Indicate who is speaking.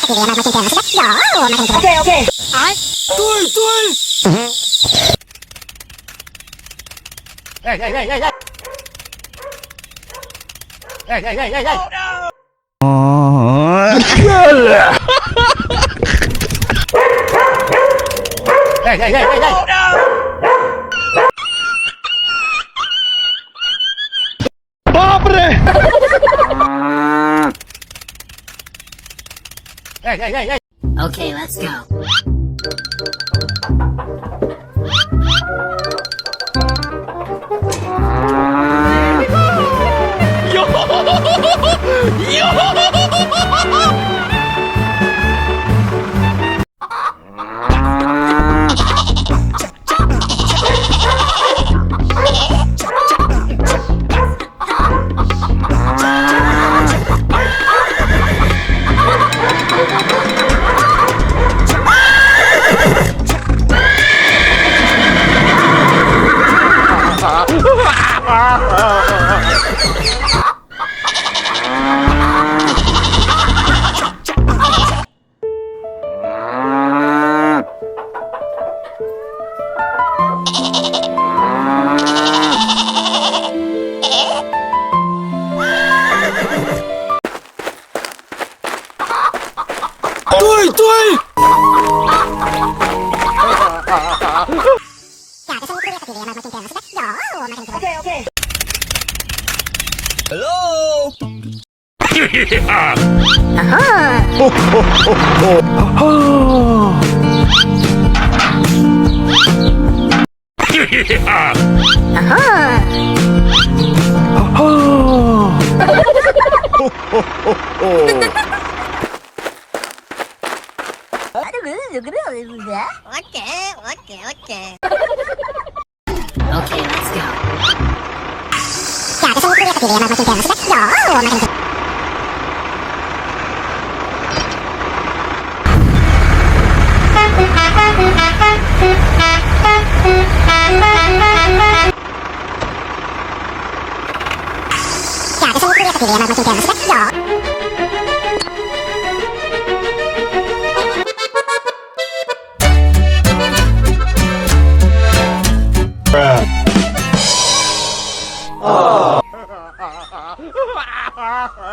Speaker 1: Okay, okay.
Speaker 2: Hey, hey, hey, hey, hey. Hey, hey, hey, hey, hey. Hey, hey, hey, hey, hey. Hey, hey, hey, hey.
Speaker 3: Okay, let's go.
Speaker 1: Okay, okay.
Speaker 3: Okay, let's go.
Speaker 2: Ha ha ha.